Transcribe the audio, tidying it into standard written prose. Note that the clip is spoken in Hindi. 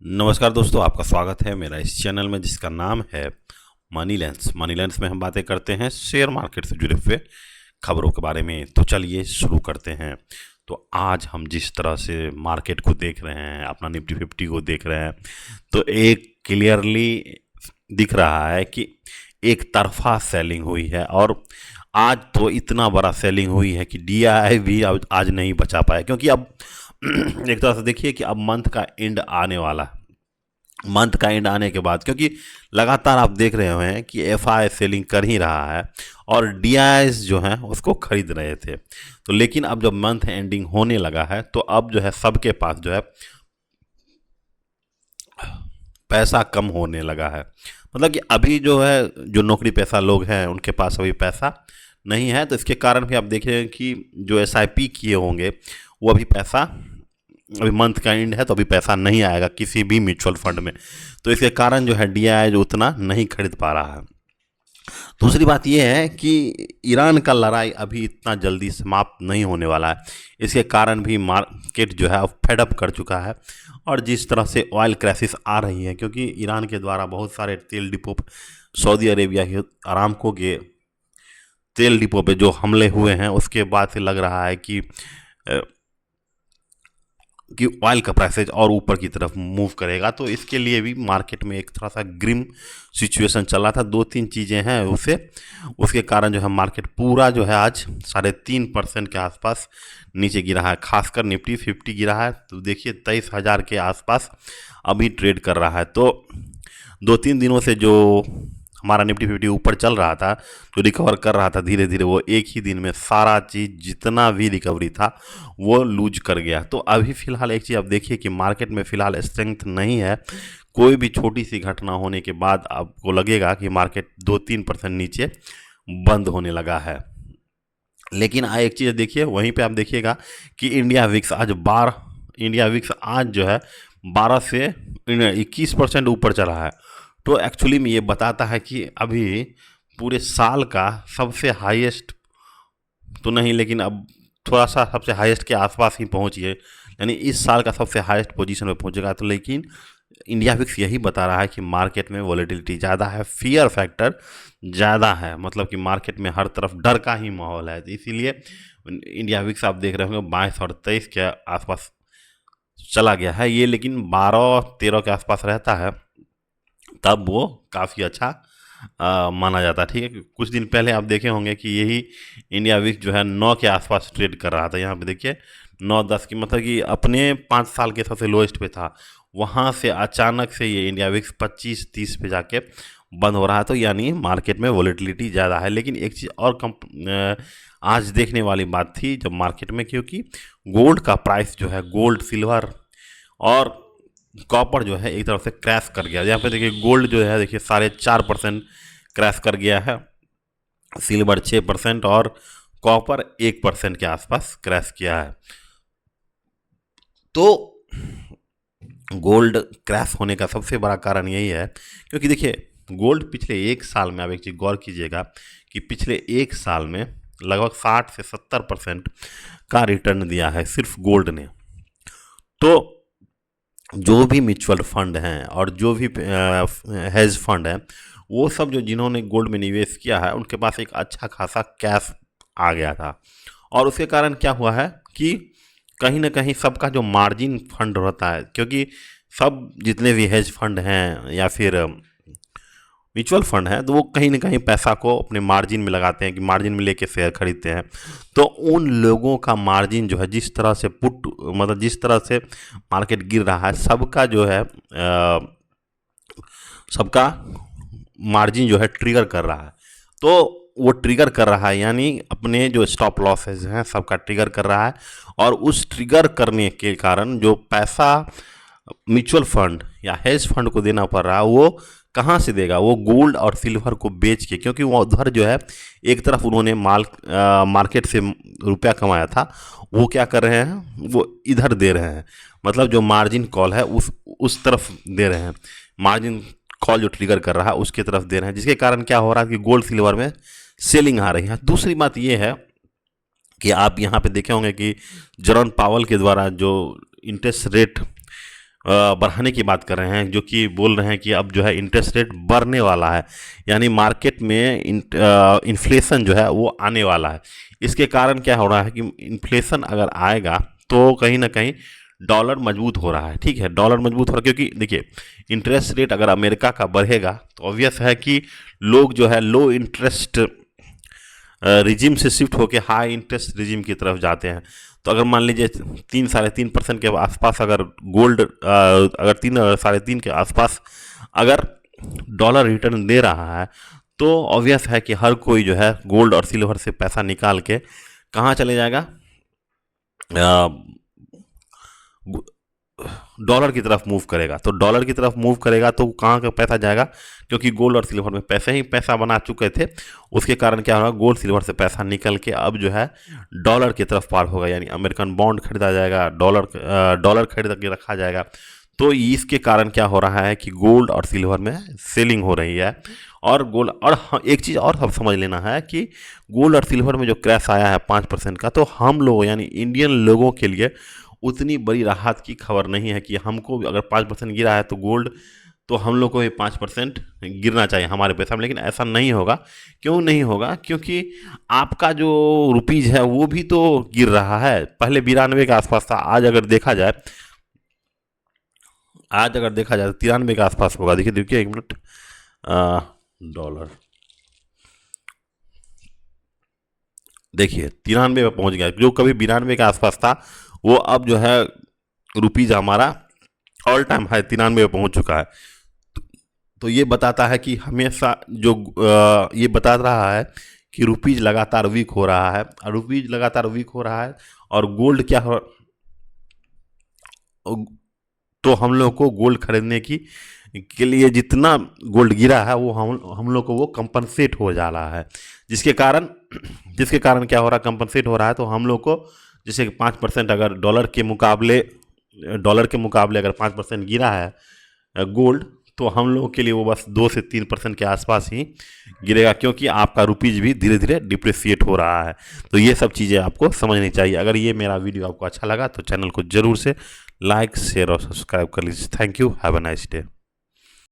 नमस्कार दोस्तों, आपका स्वागत है मेरा इस चैनल में जिसका नाम है मनी लेंस। मनी लेंस में हम बातें करते हैं शेयर मार्केट से जुड़े हुए खबरों के बारे में। तो चलिए शुरू करते हैं। तो आज हम जिस तरह से मार्केट को देख रहे हैं, अपना निफ्टी 50 को देख रहे हैं, तो एक क्लियरली दिख रहा है कि एक तरफा सेलिंग हुई है। और आज तो इतना बड़ा सेलिंग हुई है कि डीआई भी आज नहीं बचा पाया, क्योंकि अब एक तरह से देखिए कि अब मंथ का एंड आने वाला है। मंथ का एंड आने के बाद, क्योंकि लगातार आप देख रहे हैं कि एफआई सेलिंग कर ही रहा है और डीआईएस जो हैं उसको खरीद रहे थे। तो लेकिन अब जब मंथ एंडिंग होने लगा है तो अब जो है सबके पास जो है पैसा कम होने लगा है। मतलब कि अभी जो है जो नौकरी पेशा लोग हैं उनके पास अभी पैसा नहीं है। तो इसके कारण भी आप देख रहे हैं कि जो एसआईपी किए होंगे वो अभी पैसा, अभी मंथ का एंड है तो अभी पैसा नहीं आएगा किसी भी म्यूचुअल फंड में। तो इसके कारण जो है डीआई जो उतना नहीं खरीद पा रहा है। दूसरी बात यह है कि ईरान का लड़ाई अभी इतना जल्दी समाप्त नहीं होने वाला है। इसके कारण भी मार्केट जो है फेडअप कर चुका है। और जिस तरह से ऑयल क्राइसिस आ रही है, क्योंकि ईरान के द्वारा बहुत सारे तेल डिपो, सऊदी अरेबिया के अरामको के तेल डिपो पे जो हमले हुए हैं, उसके बाद से लग रहा है कि ऑयल का प्राइसेज और ऊपर की तरफ मूव करेगा। तो इसके लिए भी मार्केट में एक थोड़ा सा ग्रिम सिचुएशन चल रहा था। दो तीन चीज़ें हैं उसके कारण जो है मार्केट पूरा जो है आज 3.5% के आसपास नीचे गिरा है। खासकर निफ्टी 50 गिरा है, तो देखिए 23,000 के आसपास अभी ट्रेड कर रहा है। तो 2-3 दिनों से जो हमारा निफ्टी 50 ऊपर चल रहा था, जो रिकवर कर रहा था धीरे धीरे, वो एक ही दिन में सारा चीज़ जितना भी रिकवरी था वो लूज कर गया। तो अभी फ़िलहाल एक चीज़ आप देखिए कि मार्केट में फ़िलहाल स्ट्रेंथ नहीं है। कोई भी छोटी सी घटना होने के बाद आपको लगेगा कि मार्केट 2-3% नीचे बंद होने लगा है। लेकिन एक चीज़ देखिए, वहीं पे आप देखिएगा कि इंडिया विक्स आज जो है 12 से 21% ऊपर चला है। तो एक्चुअली में ये बताता है कि अभी पूरे साल का सबसे हाईएस्ट तो नहीं, लेकिन अब थोड़ा सा सबसे हाईएस्ट के आसपास ही पहुंचिए, यानी इस साल का सबसे हाईएस्ट पोजीशन में पहुंचेगा। तो लेकिन इंडिया विक्स यही बता रहा है कि मार्केट में वॉलेटिलिटी ज़्यादा है, फियर फैक्टर ज़्यादा है, मतलब कि मार्केट में हर तरफ डर का ही माहौल है। तो इसीलिए इंडिया विक्स आप देख रहे होंगे 22 और 23 के आसपास चला गया है ये, लेकिन 12-13 के आसपास रहता है तब वो काफ़ी अच्छा माना जाता है। ठीक है, कुछ दिन पहले आप देखे होंगे कि यही इंडिया विक्स जो है 9 के आसपास ट्रेड कर रहा था। यहाँ पे देखिए 9-10 की, मतलब कि अपने 5 साल के सबसे लोएस्ट पे था। वहाँ से अचानक से ये इंडिया विक्स 25-30 पे जाके बंद हो रहा है। तो यानी मार्केट में वॉलेटिलिटी ज़्यादा है। लेकिन एक चीज़ और आज देखने वाली बात थी जब मार्केट में, क्योंकि गोल्ड का प्राइस जो है, गोल्ड, सिल्वर और कॉपर जो है एक तरफ से क्रैश कर गया। यहाँ पे देखिए गोल्ड जो है देखिए 4.5% क्रैश कर गया है, सिल्वर 6% और कॉपर 1% के आसपास क्रैश किया है। तो गोल्ड क्रैश होने का सबसे बड़ा कारण यही है, क्योंकि देखिए गोल्ड पिछले एक साल में, आप एक चीज़ गौर कीजिएगा कि पिछले एक साल में लगभग 60 से 70% का रिटर्न दिया है सिर्फ गोल्ड ने। तो जो भी म्यूचुअल फंड हैं और जो भी हेज फंड हैं, वो सब जो जिन्होंने गोल्ड में निवेश किया है उनके पास एक अच्छा खासा कैश आ गया था। और उसके कारण क्या हुआ है कि कहीं ना कहीं सबका जो मार्जिन फंड रहता है, क्योंकि सब जितने भी हेज फंड हैं या फिर म्यूचुअल फंड है, तो वो कहीं ना कहीं पैसा को अपने मार्जिन में लगाते हैं, कि मार्जिन में लेके शेयर खरीदते हैं। तो उन लोगों का मार्जिन जो है, जिस तरह से मतलब जिस तरह से मार्केट गिर रहा है, सबका जो है सबका मार्जिन जो है ट्रिगर कर रहा है। तो वो ट्रिगर कर रहा है, यानी अपने जो स्टॉप लॉसेज हैं सबका ट्रिगर कर रहा है। और उस ट्रिगर करने के कारण जो पैसा म्यूचुअल फंड या हेज फंड को देना पड़ रहा है, वो कहाँ से देगा? वो गोल्ड और सिल्वर को बेच के, क्योंकि वो उधर जो है एक तरफ उन्होंने मार्केट से रुपया कमाया था, वो क्या कर रहे हैं, वो इधर दे रहे हैं। मतलब जो मार्जिन कॉल है उस तरफ दे रहे हैं, मार्जिन कॉल जो ट्रिगर कर रहा है उसकी तरफ दे रहे हैं, जिसके कारण क्या हो रहा है कि गोल्ड सिल्वर में सेलिंग आ रही है। दूसरी बात ये है कि आप यहाँ पे देखे होंगे कि जेरोम पावेल के द्वारा जो इंटरेस्ट रेट बढ़ाने की बात कर रहे हैं, जो कि बोल रहे हैं कि अब जो है इंटरेस्ट रेट बढ़ने वाला है, यानी मार्केट में इन्फ्लेशन जो है वो आने वाला है। इसके कारण क्या हो रहा है कि इन्फ्लेशन अगर आएगा तो कहीं ना कहीं डॉलर मजबूत हो रहा है। ठीक है, डॉलर मजबूत हो रहा है क्योंकि देखिए इंटरेस्ट रेट अगर अमेरिका का बढ़ेगा तो ऑब्वियस है कि लोग जो है लो इंटरेस्ट रिजिम से शिफ्ट होकर हाई इंटरेस्ट रिजिम की तरफ जाते हैं। तो अगर मान लीजिए 3-3.5% के आसपास अगर गोल्ड अगर 3-3.5 के आसपास अगर डॉलर रिटर्न दे रहा है तो ऑब्वियस है कि हर कोई जो है गोल्ड और सिल्वर से पैसा निकाल के कहाँ चले जाएगा, डॉलर की तरफ मूव करेगा। तो डॉलर की तरफ मूव करेगा तो कहाँ का पैसा जाएगा, क्योंकि गोल्ड और सिल्वर में पैसे ही पैसा बना चुके थे, उसके कारण क्या होगा, गोल्ड सिल्वर से पैसा निकल के अब जो है डॉलर की तरफ पार होगा, यानी अमेरिकन बॉन्ड खरीदा जाएगा, डॉलर खरीद के रखा जाएगा। तो इसके कारण क्या हो रहा है कि गोल्ड और सिल्वर में सेलिंग हो रही है। और गोल्ड और हाँ, एक चीज़ और सब समझ लेना है कि गोल्ड और सिल्वर में जो क्रैश आया है 5% का, तो हम लोग यानी इंडियन लोगों के लिए उतनी बड़ी राहत की खबर नहीं है कि हमको अगर 5% गिरा है तो गोल्ड तो हम लोग को भी 5% गिरना चाहिए हमारे पैसा में, लेकिन ऐसा नहीं होगा। क्यों नहीं होगा, क्योंकि आपका जो रुपीज़ है वो भी तो गिर रहा है। पहले 92 के आसपास था, आज अगर देखा जाए तो 93 के आसपास होगा। देखिए देखिए एक मिनट, डॉलर देखिए 93 पे पहुंच गया, जो कभी 92 के आसपास था वो अब जो है रुपीज़ हमारा ऑल टाइम हाई 93 पे पहुंच चुका है। तो ये बताता है कि हमेशा जो ये बता रहा है कि रुपीज़ लगातार वीक हो रहा है, और रुपीज़ लगातार वीक हो रहा है और गोल्ड क्या हो, तो हम लोग को गोल्ड खरीदने की के लिए जितना गोल्ड गिरा है वो हम लोग को वो कंपनसेट हो जा रहा है, जिसके कारण क्या हो रहा है, कंपनसेट हो रहा है। तो हम लोग को जैसे 5% अगर डॉलर के मुकाबले अगर 5% गिरा है गोल्ड, तो हम लोगों के लिए वो बस 2 से 3% के आसपास ही गिरेगा, क्योंकि आपका रुपीज़ भी धीरे धीरे डिप्रिसिएट हो रहा है। तो ये सब चीज़ें आपको समझनी चाहिए। अगर ये मेरा वीडियो आपको अच्छा लगा तो चैनल को ज़रूर से लाइक शेयर और सब्सक्राइब कर लीजिए। Thank you, have a nice day.